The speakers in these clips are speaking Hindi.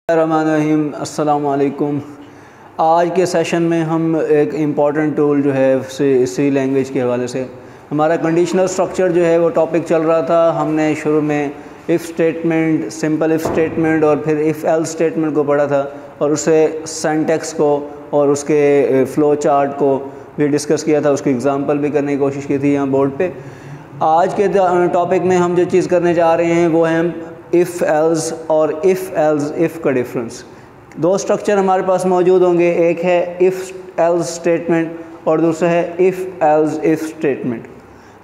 रहमान अस्सलामु अलैकुम। आज के सेशन में हम एक इम्पॉर्टेंट टूल जो है सी लैंग्वेज के हवाले से, हमारा कंडीशनल स्ट्रक्चर जो है वो टॉपिक चल रहा था। हमने शुरू में if statement, simple if statement और फिर इफ़ एल्स स्टेटमेंट को पढ़ा था और उससे सिंटैक्स को और उसके फ़्लो चार्ट को भी डिस्कस किया था, उसकी एग्ज़ाम्पल भी करने की कोशिश की थी यहाँ बोर्ड पे। आज के टॉपिक में हम जो चीज़ करने जा रहे हैं वो है इफ़ एल्स और इफ़ एल्स इफ़ का डिफरेंस। दो स्ट्रक्चर हमारे पास मौजूद होंगे, एक है इफ़ एल्स स्टेटमेंट और दूसरा है इफ़ एल्स इफ़ स्टेटमेंट।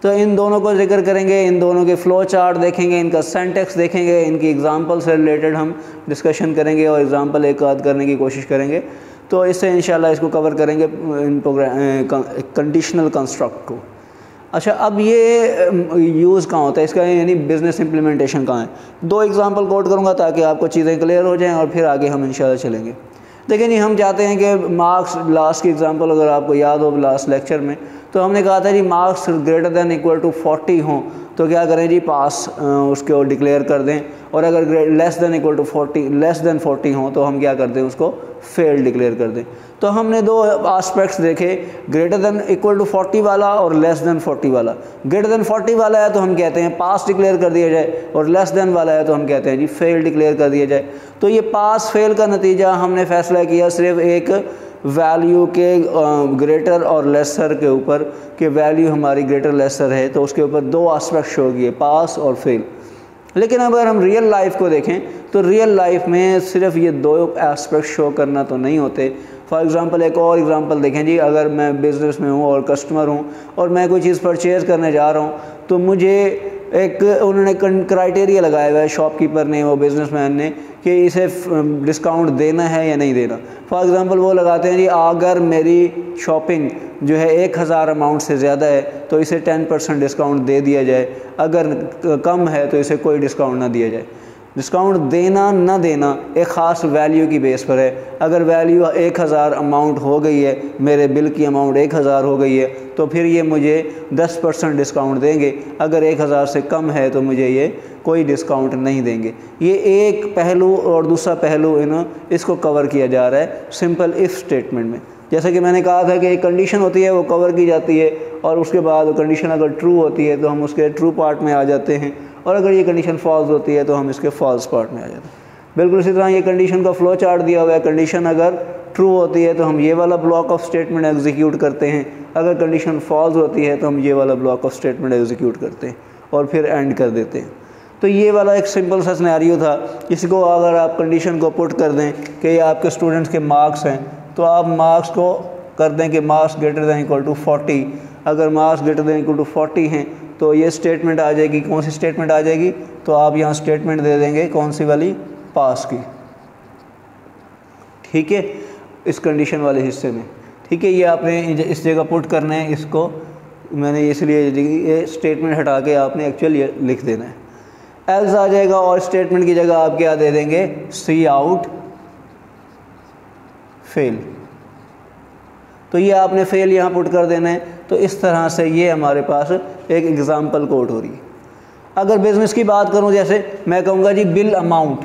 तो इन दोनों को जिक्र करेंगे, इन दोनों के फ़्लो चार्ट देखेंगे, इनका सिंटैक्स देखेंगे, इनकी एग्जांपल से रिलेटेड हम डिस्कशन करेंगे और एग्जांपल एक आध करने की कोशिश करेंगे। तो इससे इंशाल्लाह इसको कवर करेंगे इन कंडीशनल कंस्ट्रक्ट को। अच्छा, अब ये यूज़ कहाँ होता है इसका, यानी बिज़नेस इम्प्लीमेंटेशन कहाँ है। दो एग्जांपल कोट करूँगा ताकि आपको चीज़ें क्लियर हो जाएं और फिर आगे हम इंशाल्लाह चलेंगे। देखिए जी, हम चाहते हैं कि मार्क्स, लास्ट की एग्जांपल अगर आपको याद हो लास्ट लेक्चर में, तो हमने कहा था जी marks greater than equal to 40 हों तो क्या करें जी, पास उसको डिक्लेयर कर दें, और अगर लेस दैन इक्वल टू 40 हों तो हम क्या कर दें, उसको फेल डिक्लेयर कर दें। तो हमने दो आस्पेक्ट्स देखे, ग्रेटर दैन इक्वल टू 40 वाला और लेस दैन 40 वाला। ग्रेटर दैन 40 वाला है तो हम कहते हैं पास डिक्लेयर कर दिया जाए, और लेस दैन वाला है तो हम कहते हैं जी फेल डिक्लेयर कर दिया जाए। तो ये पास फेल का नतीजा हमने फैसला किया सिर्फ एक वैल्यू के ग्रेटर और लेसर के ऊपर, कि वैल्यू हमारी ग्रेटर लेसर है तो उसके ऊपर दो एस्पेक्ट शो किए, पास और फेल। लेकिन अगर हम रियल लाइफ को देखें तो रियल लाइफ में सिर्फ ये दो एस्पेक्ट शो करना तो नहीं होते। फॉर एग्ज़ाम्पल एक और एग्ज़ाम्पल देखें जी, अगर मैं बिज़नेस में हूँ और कस्टमर हूँ और मैं कोई चीज़ परचेज़ करने जा रहा हूँ, तो मुझे एक उन्होंने क्राइटेरिया लगाया हुआ है शॉपकीपर ने, वो बिज़नेसमैन ने, कि इसे डिस्काउंट देना है या नहीं देना। फॉर एग्ज़ाम्पल वो लगाते हैं जी, अगर मेरी शॉपिंग जो है 1000 अमाउंट से ज़्यादा है तो इसे 10% डिस्काउंट दे दिया जाए, अगर कम है तो इसे कोई डिस्काउंट ना दिया जाए। डिस्काउंट देना ना देना एक ख़ास वैल्यू की बेस पर है। अगर वैल्यू 1000 अमाउंट हो गई है, मेरे बिल की अमाउंट 1000 हो गई है, तो फिर ये मुझे 10% डिस्काउंट देंगे। अगर 1000 से कम है तो मुझे ये कोई डिस्काउंट नहीं देंगे। ये एक पहलू, और दूसरा पहलू इसको कवर किया जा रहा है सिंपल इफ़ स्टेटमेंट में। जैसे कि मैंने कहा था कि एक कंडीशन होती है वो कवर की जाती है, और उसके बाद वो कंडीशन अगर ट्रू होती है तो हम उसके ट्रू पार्ट में आ जाते हैं, और अगर ये कंडीशन फॉल्स होती है तो हम इसके फॉल्स पार्ट में आ जाते हैं। बिल्कुल इसी तरह ये कंडीशन का फ़्लो चार्ट दिया हुआ है। कंडीशन अगर ट्रू होती है तो हम ये वाला ब्लॉक ऑफ स्टेटमेंट एग्जीक्यूट करते हैं, अगर कंडीशन फॉल्स होती है तो हम ये वाला ब्लॉक ऑफ स्टेटमेंट एग्जीक्यूट करते हैं और फिर एंड कर देते हैं। तो ये वाला एक सिंपल सा सिनेरियो था। इसको अगर आप कंडीशन को पुट कर दें कि ये आपके स्टूडेंट्स के मार्क्स हैं, तो आप मार्क्स को कर दें कि marks greater than equal to 40। अगर marks greater than equal to 40 हैं तो ये स्टेटमेंट आ जाएगी। कौन सी स्टेटमेंट आ जाएगी, तो आप यहाँ स्टेटमेंट दे देंगे, कौन सी वाली, पास की। ठीक है, इस कंडीशन वाले हिस्से में। ठीक है, ये आपने इस जगह पुट करना है। इसको मैंने इसलिए ये स्टेटमेंट हटा के आपने एक्चुअल ये लिख देना है। एल्स आ जाएगा, और स्टेटमेंट की जगह आप क्या दे देंगे, सी आउट फेल। तो ये आपने फेल यहाँ पुट कर देना है। तो इस तरह से ये हमारे पास एक एग्ज़ाम्पल कोड हो रही है। अगर बिज़नेस की बात करूँ, जैसे मैं कहूँगा जी बिल अमाउंट।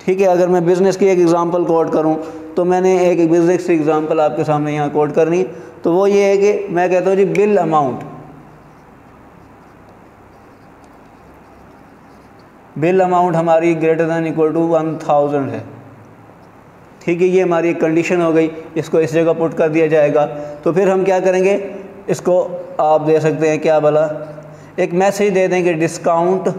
ठीक है, अगर मैं बिज़नेस की एक एग्ज़ाम्पल कोड करूँ तो मैंने एक बिज़नेस की एग्ज़ाम्पल आपके सामने यहाँ कोड करनी, तो वो ये है कि मैं कहता हूँ जी बिल अमाउंट। बिल अमाउंट हमारी ग्रेटर दैन इक्वल टू 1000 है। ठीक है, ये हमारी एक कंडीशन हो गई, इसको इस जगह पुट कर दिया जाएगा। तो फिर हम क्या करेंगे, इसको आप दे सकते हैं क्या भला, एक मैसेज दे दें कि डिस्काउंट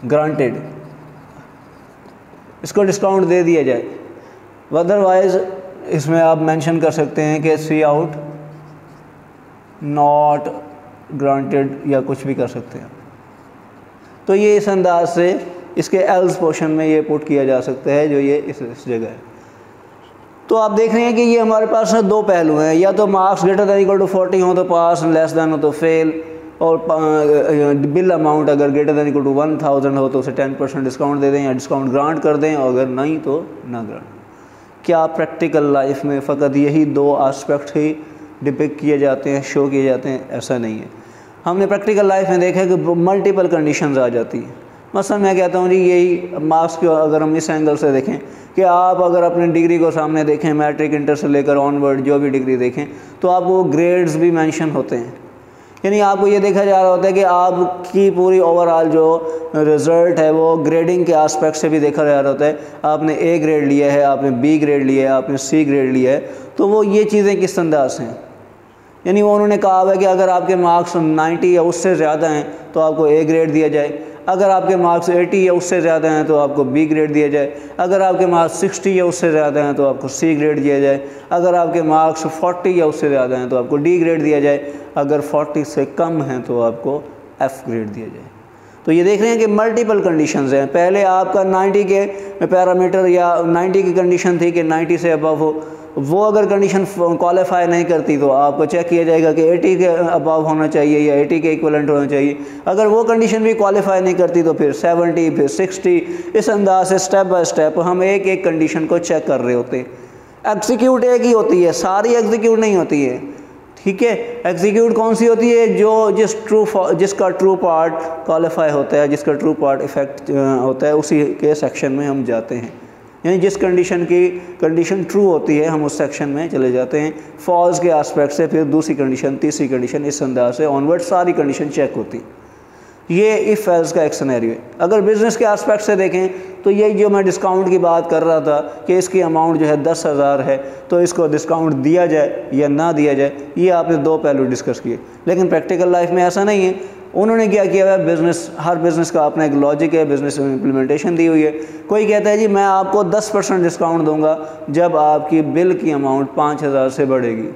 ग्रांटेड, इसको डिस्काउंट दे दिया जाए। अदरवाइज इसमें आप मेंशन कर सकते हैं कि सी आउट नॉट ग्रांटेड, या कुछ भी कर सकते हैं। तो ये इस अंदाज से इसके एल्स पोर्शन में ये पुट किया जा सकता है, जो ये इस जगह है। तो आप देख रहे हैं कि ये हमारे पास दो पहलू हैं, या तो marks greater than equal to 40 हो तो पास, लेस दैन हो तो फेल, और बिल अमाउंट अगर ग्रेटर दैन इक्वल टू 1000 हो तो उसे 10% डिस्काउंट दे दें या डिस्काउंट ग्रांट कर दें, और अगर नहीं तो ना ग्रांट। क्या प्रैक्टिकल लाइफ में फ़कत यही दो एस्पेक्ट ही डिपिक्ट किए जाते हैं, शो किए जाते हैं? ऐसा नहीं है। हमने प्रैक्टिकल लाइफ में देखा कि मल्टीपल कंडीशंस आ जाती हैं। मसलन मैं कहता हूँ जी यही मार्क्स को अगर हम इस एंगल से देखें कि आप अगर अपनी डिग्री को सामने देखें, मैट्रिक इंटर से लेकर ऑनवर्ड जो भी डिग्री देखें, तो आपको ग्रेड्स भी मेंशन होते हैं। यानी आपको ये देखा जा रहा होता है कि आपकी पूरी ओवरऑल जो रिज़ल्ट है वो ग्रेडिंग के एस्पेक्ट से भी देखा जा रहा होता है। आपने ए ग्रेड लिया है, आपने बी ग्रेड लिया है, आपने सी ग्रेड लिया है, तो वो ये चीज़ें किस अंदाज हैं। यानी वो उन्होंने कहा है कि अगर आपके मार्क्स 90 या उससे ज़्यादा हैं तो आपको ए ग्रेड दिया जाए, अगर आपके मार्क्स 80 या उससे ज़्यादा हैं तो आपको बी ग्रेड दिया जाए, अगर आपके मार्क्स 60 या उससे ज़्यादा हैं तो आपको सी ग्रेड दिया जाए, अगर आपके मार्क्स 40 या उससे ज़्यादा हैं तो आपको डी ग्रेड दिया जाए, अगर 40 से कम हैं तो आपको एफ़ ग्रेड दिया जाए। तो ये देख रहे हैं कि मल्टीपल कंडीशंस हैं। पहले आपका 90 के पैरामीटर या 90 की कंडीशन थी कि 90 से अबव हो, वो अगर कंडीशन क्वालिफाई नहीं करती तो आपको चेक किया जाएगा कि 80 के अबव होना चाहिए या 80 के इक्वलेंट होना चाहिए। अगर वो कंडीशन भी क्वालिफाई नहीं करती तो फिर 70, फिर 60, इस अंदाज से स्टेप बाय स्टेप हम एक एक कंडीशन को चेक कर रहे होते हैं। एग्जीक्यूट एक ही होती है, सारी एग्जीक्यूट नहीं होती है, ठीक है। एग्जीक्यूट कौन सी होती है? जो जिसका ट्रू पार्ट क्वालिफाई होता है, जिसका ट्रू पार्ट इफेक्ट होता है, उसी के सेक्शन में हम जाते हैं। यानी जिस कंडीशन की कंडीशन ट्रू होती है हम उस सेक्शन में चले जाते हैं। फॉल्स के एस्पेक्ट से फिर दूसरी कंडीशन, तीसरी कंडीशन, इस अंदाज से ऑनवर्ड सारी कंडीशन चेक होती है। ये इफ़ एल्स का एक सिनेरियो है। अगर बिज़नेस के एस्पेक्ट से देखें तो यही जो मैं डिस्काउंट की बात कर रहा था कि इसकी अमाउंट जो है 10,000 है तो इसको डिस्काउंट दिया जाए या ना दिया जाए, ये आपने दो पहलू डिस्कस किए। लेकिन प्रैक्टिकल लाइफ में ऐसा नहीं है। उन्होंने क्या किया है, बिज़नेस, हर बिज़नेस का अपना एक लॉजिक है, बिज़नेस इम्प्लीमेंटेशन दी हुई है। कोई कहता है जी मैं आपको 10% डिस्काउंट दूंगा जब आपकी बिल की अमाउंट 5,000 से बढ़ेगी।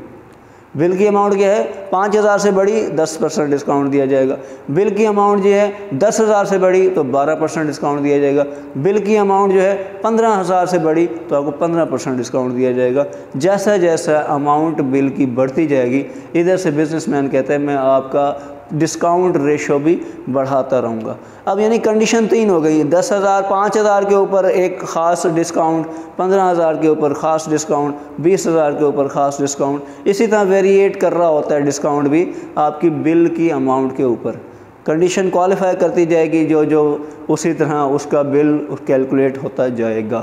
बिल की अमाउंट क्या है? 5,000 से बड़ी 10% डिस्काउंट दिया जाएगा। बिल की अमाउंट जो है 10,000 से बड़ी तो 12% डिस्काउंट दिया जाएगा। बिल की अमाउंट जो है 15,000 से बड़ी तो आपको 15% डिस्काउंट दिया जाएगा। जैसा जैसा अमाउंट बिल की बढ़ती जाएगी, इधर से बिजनेसमैन कहते हैं मैं आपका डिस्काउंट रेशो भी बढ़ाता रहूँगा। अब यानी कंडीशन 3 हो गई, 10,000, 5,000 के ऊपर एक ख़ास डिस्काउंट, 15,000 के ऊपर ख़ास डिस्काउंट, 20,000 के ऊपर ख़ास डिस्काउंट। इसी तरह वेरिएट कर रहा होता है डिस्काउंट भी आपकी बिल की अमाउंट के ऊपर। कंडीशन क्वालिफाई करती जाएगी जो उसी तरह उसका बिल कैलकुलेट होता जाएगा।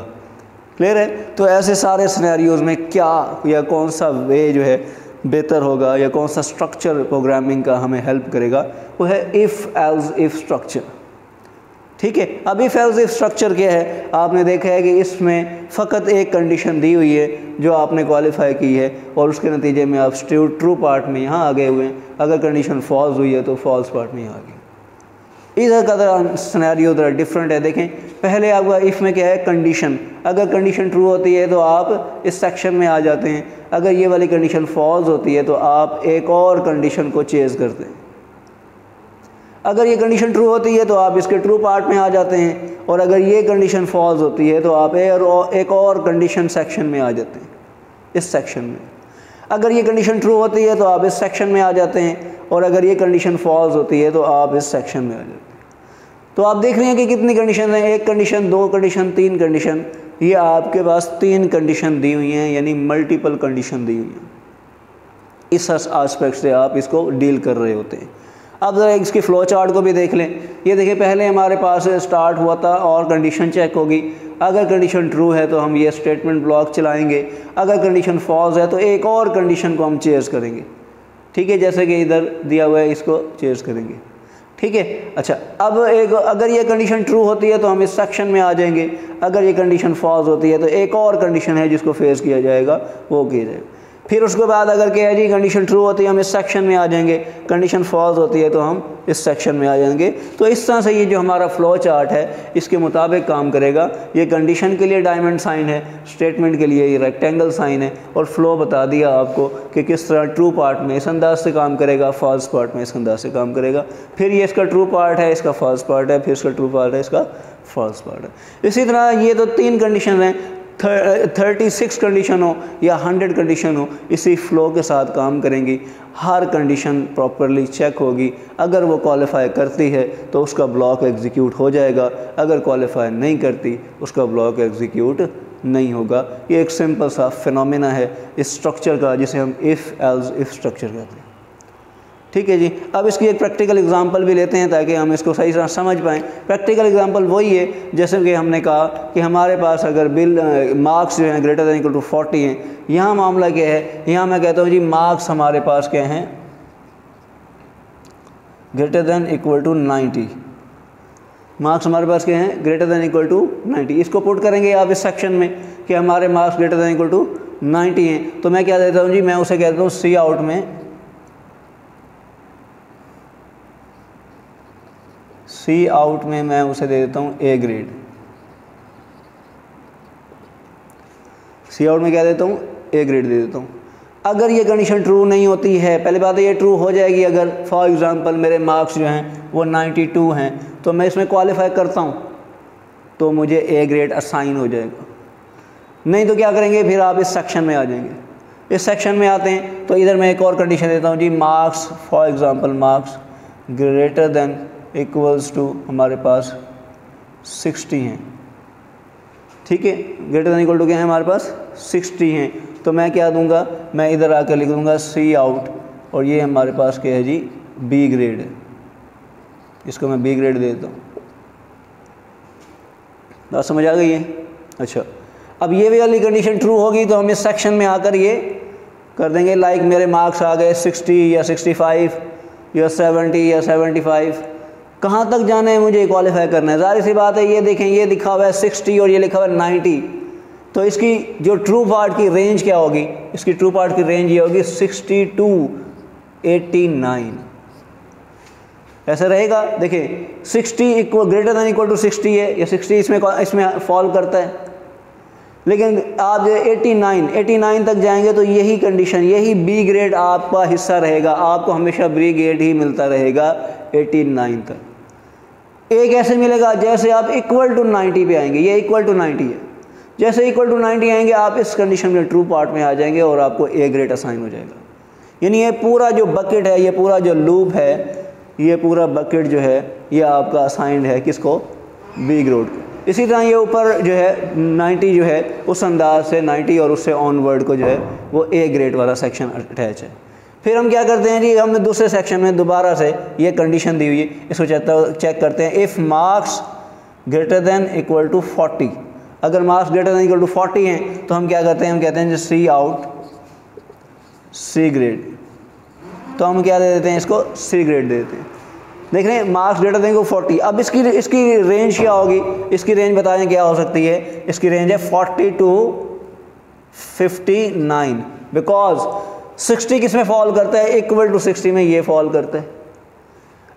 क्लियर है? तो ऐसे सारे सिनेरियोज़ में क्या या कौन सा वे जो है बेहतर होगा या कौन सा स्ट्रक्चर प्रोग्रामिंग का हमें हेल्प करेगा, वो है इफ़ एल्स इफ़ स्ट्रक्चर। ठीक है। अब इफ़ एल्स इफ़ स्ट्रक्चर क्या है? आपने देखा है कि इसमें फ़कत एक कंडीशन दी हुई है जो आपने क्वालिफाई की है और उसके नतीजे में आप ट्रू पार्ट में यहाँ आ गए हुए हैं। अगर कंडीशन फॉल्स हुई है तो फॉल्स पार्ट में यहाँ आ गए। इधर का सिनेरियो ज़रा डिफरेंट है। देखें, पहले आपका इफ़ में क्या है? कंडीशन। अगर कंडीशन ट्रू होती है तो आप इस सेक्शन में आ जाते हैं। अगर ये वाली कंडीशन फॉल्स होती है तो आप एक और कंडीशन को चेज़ करते हैं। अगर ये कंडीशन ट्रू होती है तो आप इसके ट्रू पार्ट में आ जाते हैं, और अगर ये कंडीशन फॉल्स होती है तो आप एक और कंडीशन सेक्शन में आ जाते हैं, इस सेक्शन में। अगर ये कंडीशन ट्रू होती है तो आप इस सेक्शन में आ जाते हैं, और अगर ये कंडीशन फॉल्स होती है तो आप इस सेक्शन में आ जाते हैं। तो आप देख रहे हैं कि कितनी कंडीशन हैं? एक कंडीशन, दो कंडीशन, तीन कंडीशन। ये आपके पास 3 कंडीशन दी हुई हैं, यानी मल्टीपल कंडीशन दी हुई हैं। इस एस्पेक्ट से आप इसको डील कर रहे होते हैं। अब ज़रा इसकी फ़्लो चार्ट को भी देख लें। ये देखिए, पहले हमारे पास स्टार्ट हुआ था और कंडीशन चेक होगी। अगर कंडीशन ट्रू है तो हम ये स्टेटमेंट ब्लॉक चलाएंगे। अगर कंडीशन फॉल्स है तो एक और कंडीशन को हम चेज़ करेंगे। ठीक है, जैसे कि इधर दिया हुआ है, इसको चेज़ करेंगे। ठीक है। अच्छा, अब अगर ये कंडीशन ट्रू होती है तो हम इस सेक्शन में आ जाएंगे। अगर ये कंडीशन फॉल्स होती है तो एक और कंडीशन है जिसको फेस किया जाएगा, वो किया जाएगा। फिर उसके बाद अगर क्या है जी, कंडीशन ट्रू होती है हम इस सेक्शन में आ जाएंगे, कंडीशन फॉल्स होती है तो हम इस सेक्शन में आ जाएंगे। तो इस तरह से ये जो हमारा फ़्लो चार्ट है इसके मुताबिक काम करेगा। ये कंडीशन के लिए डायमंड साइन है, स्टेटमेंट के लिए ये रेक्टेंगल साइन है, और फ्लो बता दिया आपको कि किस तरह ट्रू पार्ट में इस अंदाज से काम करेगा, फॉल्स पार्ट में इस अंदाज से काम करेगा। फिर ये इसका ट्रू पार्ट है, इसका फॉल्स पार्ट है, फिर इसका ट्रू पार्ट है, इसका फॉल्स पार्ट है। इसी तरह ये तो 3 कंडीशन हैं, 36 कंडीशन हो या 100 कंडीशन हो, इसी फ़्लो के साथ काम करेंगी। हर कंडीशन प्रॉपरली चेक होगी। अगर वो क्वालिफाई करती है तो उसका ब्लॉक एग्जीक्यूट हो जाएगा, अगर क्वालिफाई नहीं करती उसका ब्लॉक एग्जीक्यूट नहीं होगा। ये एक सिंपल सा फिनोमेना है इस स्ट्रक्चर का, जिसे हम इफ़ एल्स इफ़ स्ट्रक्चर कहते हैं। ठीक है जी। अब इसकी एक प्रैक्टिकल एग्जांपल भी लेते हैं ताकि हम इसको सही तरह समझ पाएँ। प्रैक्टिकल एग्जांपल वही है जैसे कि हमने कहा कि हमारे पास अगर मार्क्स जो हैं ग्रेटर दैन इक्वल टू 40 हैं। यहाँ मामला क्या है, यहाँ मैं कहता हूँ जी मार्क्स हमारे पास क्या हैं, greater than equal to 90। Marks हमारे पास क्या हैं, ग्रेटर दैन इक्वल टू 90। इसको पुट करेंगे आप इस सेक्शन में कि हमारे marks greater than equal to 90 हैं, तो मैं क्या देता हूँ जी, मैं उसे कहता हूँ सी आउट में, सी आउट में मैं उसे दे देता हूँ ए ग्रेड। सी आउट में क्या देता हूँ, ए ग्रेड दे देता हूँ। अगर ये कंडीशन ट्रू नहीं होती है, पहले बात है ये ट्रू हो जाएगी अगर फॉर एग्जांपल मेरे मार्क्स जो हैं वो 92 हैं, तो मैं इसमें क्वालिफाई करता हूँ तो मुझे ए ग्रेड असाइन हो जाएगा। नहीं तो क्या करेंगे, फिर आप इस सेक्शन में आ जाएंगे। इस सेक्शन में आते हैं तो इधर मैं एक और कंडीशन देता हूँ जी, marks for example marks greater than equals to हमारे पास 60 हैं, ठीक है। ग्रेटर देन इक्वल टू क्या है हमारे पास 60 हैं, तो मैं क्या दूंगा, मैं इधर आकर लिख दूंगा सी आउट, और ये हमारे पास क्या है जी, बी ग्रेड है। इसको मैं बी ग्रेड दे देता हूँ। बात समझ आ गई है? अच्छा, अब ये वाली कंडीशन ट्रू होगी तो हम इस सेक्शन में आकर ये कर देंगे, लाइक मेरे मार्क्स आ गए 60 या 65 या 70 या 75। कहाँ तक जाना है मुझे क्वालिफाई करना है? ज़ाहिर सी बात है, ये देखें ये लिखा हुआ है 60 और ये लिखा हुआ है 90, तो इसकी जो ट्रू पार्ट की रेंज क्या होगी, इसकी ट्रू पार्ट की रेंज ये होगी 60 to 89, ऐसा रहेगा। देखिए 60 equal greater than equal to 60 है, या 60 इसमें फॉल करता है, लेकिन आप जो 89 तक जाएंगे तो यही कंडीशन, यही बी ग्रेड आपका हिस्सा रहेगा, आपको हमेशा बी ग्रेड ही मिलता रहेगा 89 तक। ए कैसे मिलेगा, जैसे आप इक्वल टू 90 पे आएंगे, ये इक्वल टू 90 है, जैसे इक्वल टू 90 आएंगे आप इस कंडीशन में ट्रू पार्ट में आ जाएंगे और आपको ए ग्रेड असाइन हो जाएगा। यानी ये पूरा जो बकेट है, ये पूरा जो लूप है, ये पूरा बकेट जो है ये आपका असाइंड है किसको, बी ग्रेड को। इसी तरह ये ऊपर जो है 90 जो है उस अंदाज से 90 और उससे ऑनवर्ड को जो है वो ए ग्रेड वाला सेक्शन अटैच है। फिर हम क्या करते हैं जी, हमने दूसरे सेक्शन में दोबारा से ये कंडीशन दी हुई है, इसको चेक करते हैं। If marks greater than equal to 40, अगर marks greater than equal to 40 हैं तो हम क्या करते हैं, हम कहते हैं सी आउट सी ग्रेड, तो हम क्या दे देते हैं, इसको सी ग्रेड दे देते हैं। देख रहे हैं मार्क्स ग्रेटर देन को 40। अब इसकी रेंज क्या होगी, इसकी रेंज बताएं क्या हो सकती है, इसकी रेंज है 40 to 59, बिकॉज 60 किस में फॉल करता है, इक्वल टू 60 में ये फॉल करता है,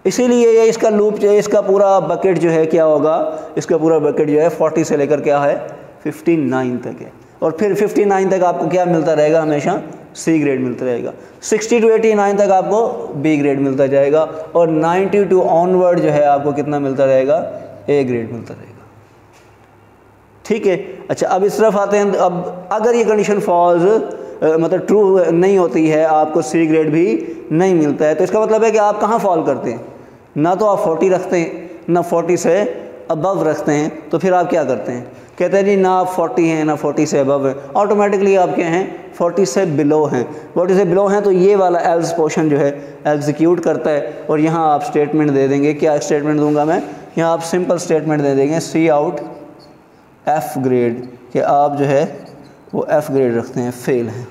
इसीलिए ये इसका लूप जो है, इसका पूरा बकेट जो है क्या होगा, इसका पूरा बकेट जो है 40 से लेकर क्या है 59 तक है, और फिर 59 तक आपको क्या मिलता रहेगा, हमेशा सी ग्रेड मिलता रहेगा। 60 to 89 तक आपको बी ग्रेड मिलता जाएगा, और 90 to ऑनवर्ड जो है आपको कितना मिलता रहेगा, ए ग्रेड मिलता रहेगा, ठीक है। अच्छा, अब इस तरफ आते हैं। अब अगर ये कंडीशन फॉल्स मतलब ट्रू नहीं होती है, आपको सी ग्रेड भी नहीं मिलता है, तो इसका मतलब है कि आप कहाँ फॉल करते हैं, ना तो आप 40 रखते हैं, ना 40 से अबव रखते हैं, तो फिर आप क्या करते हैं, कहते हैं जी ना आप 40 हैं ना 40 से अबव है, ऑटोमेटिकली आप क्या हैं 40 से बिलो हैं। 40 से बिलो हैं तो ये वाला एल्स पोर्शन जो है एग्जीक्यूट करता है, और यहाँ आप स्टेटमेंट दे देंगे। क्या स्टेटमेंट दूंगा मैं, यहाँ आप सिंपल स्टेटमेंट दे देंगे सी आउट एफ ग्रेड, कि आप जो है वो एफ ग्रेड रखते हैं, फेल हैं,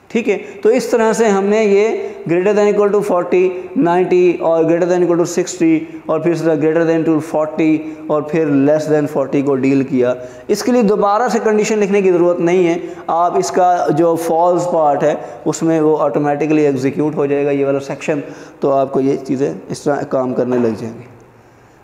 ठीक है। तो इस तरह से हमने ये ग्रेटर दैन इक्वल टू 40, 90 और ग्रेटर दैन इक्वल टू 60 और फिर ग्रेटर दैन टू 40 और फिर लेस दैन 40 को डील किया। इसके लिए दोबारा से कंडीशन लिखने की ज़रूरत नहीं है, आप इसका जो फॉल्स पार्ट है उसमें वो ऑटोमेटिकली एग्जीक्यूट हो जाएगा ये वाला सेक्शन, तो आपको ये चीज़ें इस तरह काम करने लग जाएंगी।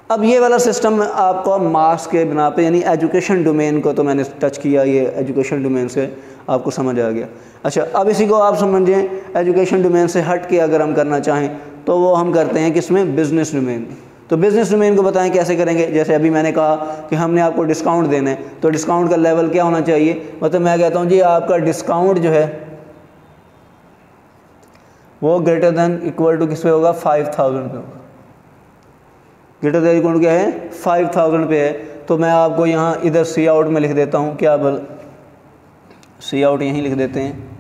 अब ये वाला सिस्टम आपको मार्क्स के बिना पे, यानी एजुकेशन डोमेन को तो मैंने टच किया, ये एजुकेशन डोमेन से आपको समझ आ गया। अच्छा, अब इसी को आप समझें एजुकेशन डोमेन से हट के अगर हम करना चाहें तो वो हम करते हैं किसमें, बिज़नेस डोमेन। तो बिज़नेस डोमेन को बताएं कैसे करेंगे। जैसे अभी मैंने कहा कि हमने आपको डिस्काउंट देना है, तो डिस्काउंट का लेवल क्या होना चाहिए, मतलब मैं कहता हूँ जी आपका डिस्काउंट जो है वो ग्रेटर दैन इक्वल टू किस पे होगा, 5000 पे होगा। ग्रेटर दैन इक्वल टू क्या है, 5000 पे है, तो मैं आपको यहाँ इधर सी आउट में लिख देता हूँ, क्या बल सी आउट यहीं लिख देते हैं,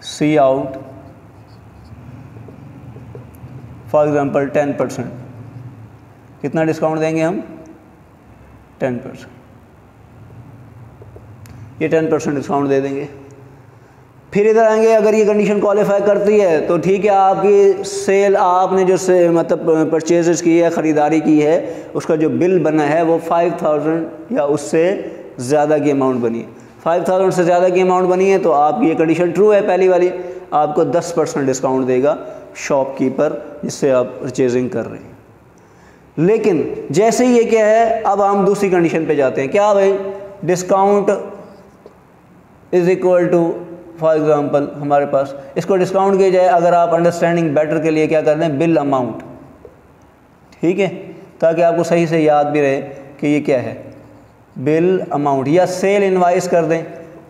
सी आउट फॉर एग्ज़ाम्पल 10%, कितना डिस्काउंट देंगे हम? 10%, ये 10% डिस्काउंट दे देंगे। फिर इधर आएंगे, अगर ये कंडीशन क्वालिफाई करती है तो ठीक है, आपकी सेल, आपने जो से मतलब परचेजेस की है, ख़रीदारी की है, उसका जो बिल बना है वो 5000 या उससे ज़्यादा की अमाउंट बनी है। 5000 से ज़्यादा की अमाउंट बनी है तो आपकी ये कंडीशन ट्रू है पहली वाली, आपको 10% डिस्काउंट देगा शॉपकीपर जिससे आप परचेजिंग कर रहे हैं। लेकिन जैसे ही ये क्या है, अब हम दूसरी कंडीशन पे जाते हैं। क्या भाई? Discount is equal to, for example हमारे पास इसको डिस्काउंट किया जाए, अगर आप अंडरस्टैंडिंग बेटर के लिए क्या कर दें, बिल अमाउंट, ठीक है, ताकि आपको सही से याद भी रहे कि ये क्या है, बिल अमाउंट, या सेल इनवाइस कर दें,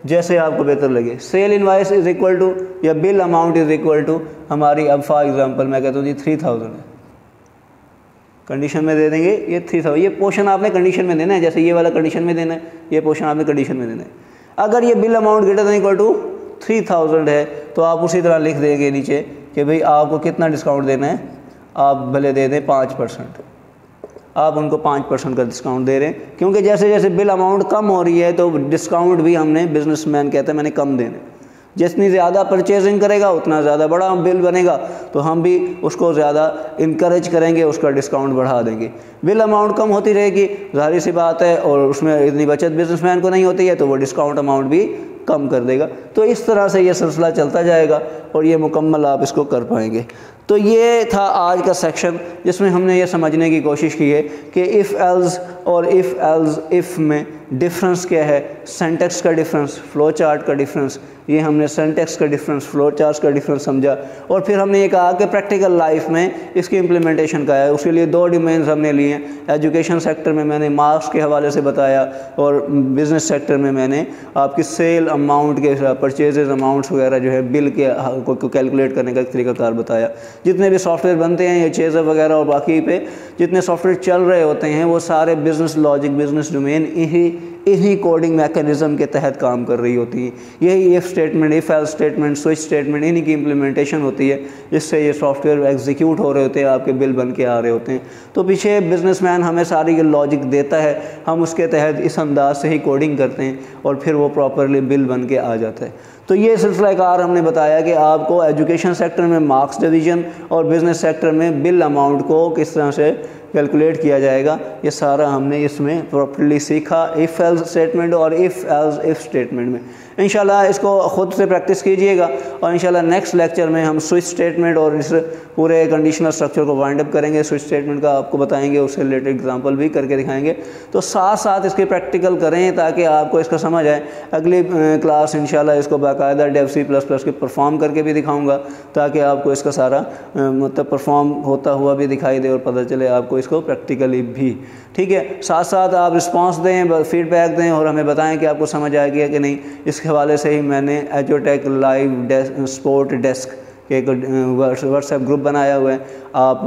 जैसे आपको बेहतर लगे। Sale invoice is equal to या bill amount is equal to हमारी, अब फॉर एग्ज़ाम्पल मैं कहता हूँ जी 3000 है, कंडीशन में दे देंगे ये 3000। ये पोर्शन आपने कंडीशन में देना है, जैसे ये वाला कंडीशन में देना है, ये पोर्शन आपने कंडीशन में देना है। अगर ये bill amount greater than equal to 3000 है तो आप उसी तरह लिख देंगे नीचे कि भाई आपको कितना डिस्काउंट देना है, आप भले दे दें 5%, आप उनको 5% का डिस्काउंट दे रहे हैं, क्योंकि जैसे जैसे बिल अमाउंट कम हो रही है तो डिस्काउंट भी हमने, बिजनेसमैन कहते हैं मैंने कम देने, जितनी ज़्यादा परचेजिंग करेगा उतना ज़्यादा बड़ा बिल बनेगा, तो हम भी उसको ज़्यादा इनकरेज करेंगे, उसका डिस्काउंट बढ़ा देंगे। बिल अमाउंट कम होती रहेगी, जाहिर सी बात है, और उसमें इतनी बचत बिजनेसमैन को नहीं होती है तो वो डिस्काउंट अमाउंट भी कम कर देगा। तो इस तरह से ये सिलसिला चलता जाएगा और ये मुकम्मल आप इसको कर पाएंगे। तो ये था आज का सेक्शन जिसमें हमने ये समझने की कोशिश की है कि इफ़ एल्स और इफ़ एल्स इफ़ में डिफरेंस क्या है, सिंटैक्स का डिफरेंस, फ्लो चार्ट का डिफरेंस, ये हमने सिंटैक्स का डिफरेंस, फ्लो चार्ट का डिफरेंस समझा, और फिर हमने ये कहा कि प्रैक्टिकल लाइफ में इसकी इम्प्लीमेंटेशन का है। उसके लिए दो डोमेन्स हमने लिए हैं, एजुकेशन सेक्टर में मैंने मार्क्स के हवाले से बताया, और बिज़नेस सेक्टर में मैंने आपकी सेल अमाउंट के, परचेजेज अमाउंट्स वगैरह जो है बिल के को कैलकुलेट करने का एक तरीकाकार बताया। जितने भी सॉफ्टवेयर बनते हैं, ये चेज़र वगैरह और बाकी पे जितने सॉफ्टवेयर चल रहे होते हैं, वो सारे बिज़नेस लॉजिक, बिज़नेस डोमेन इन्हीं कोडिंग मैकेनिज़्म के तहत काम कर रही होती हैं। यही if statement, if else statement, switch statement, इन्हीं की इम्प्लीमेंटेशन होती है, जिससे ये सॉफ्टवेयर एग्जीक्यूट हो रहे होते हैं, आपके बिल बन के आ रहे होते हैं। तो पीछे बिजनेसमैन हमें सारी लॉजिक देता है, हम उसके तहत इस अंदाज से ही कोडिंग करते हैं और फिर वो प्रॉपरली बिल बन के आ जाता है। तो ये सिलसिला-ए-कार हमने बताया कि आपको एजुकेशन सेक्टर में मार्क्स डिवीज़न और बिज़नेस सेक्टर में बिल अमाउंट को किस तरह से कैलकुलेट किया जाएगा, ये सारा हमने इसमें प्रॉपर्ली सीखा, इफ़ एल्स स्टेटमेंट और इफ़ एल्स इफ़ स्टेटमेंट में। इंशाल्लाह इसको ख़ुद से प्रैक्टिस कीजिएगा, और इंशाल्लाह नेक्स्ट लेक्चर में हम स्विच स्टेटमेंट और इस पूरे कंडीशनल स्ट्रक्चर को वाइंड अप करेंगे। स्विच स्टेटमेंट का आपको बताएंगे, उससे रिलेटेड एग्जांपल भी करके दिखाएंगे। तो साथ साथ इसके प्रैक्टिकल करें ताकि आपको इसका समझ आए। अगली क्लास इंशाल्लाह इसको बाकायदा डेव C++ के परफॉर्म करके भी दिखाऊँगा, ताकि आपको इसका सारा मतलब परफॉर्म होता हुआ भी दिखाई दे और पता चले आपको इसको प्रैक्टिकली भी। ठीक है, साथ साथ आप रिस्पांस दें, फीडबैक दें और हमें बताएं कि आपको समझ आ गया कि नहीं। इसके हवाले से ही मैंने एजुटेक लाइव स्पोर्ट डेस्क के एक व्हाट्सएप ग्रुप बनाया हुआ है। आप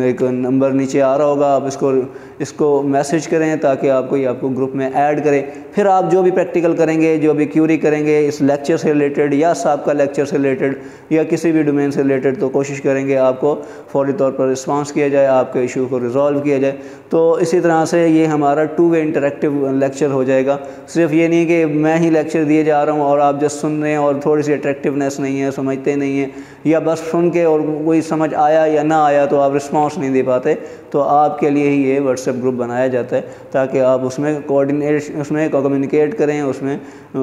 एक नंबर नीचे आ रहा होगा, आप इसको मैसेज करें ताकि आपको ग्रुप में ऐड करें। फिर आप जो भी प्रैक्टिकल करेंगे, जो भी क्यूरी करेंगे इस लेक्चर से रिलेटेड या सबका लेक्चर से रिलेटेड या किसी भी डोमेन से रिलेटेड, तो कोशिश करेंगे आपको फौरी तौर पर रिस्पांस किया जाए, आपके इशू को रिजॉल्व किया जाए। तो इसी तरह से ये हमारा 2 वे इंटरेक्टिव लेक्चर हो जाएगा। सिर्फ ये नहीं कि मैं ही लेक्चर दिए जा रहा हूँ और आप जस्ट सुन रहे हैं और थोड़ी सी अट्रैक्टिवनेस नहीं है, समझते नहीं हैं, या बस सुन के और कोई समझ आया या ना आया तो आप रिस्पांस नहीं दे पाते। तो आपके लिए ही ये व्हाट्सएप ग्रुप बनाया जाता है ताकि आप उसमें कम्युनिकेट करें, उसमें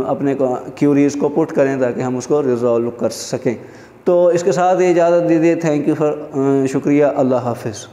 अपने क्यूरीज़ को पुट करें ताकि हम उसको रिजॉल्व कर सकें। तो इसके साथ इजाज़त दीजिए। थैंक यू शुक्रिया। अल्लाह हाफ़िज़।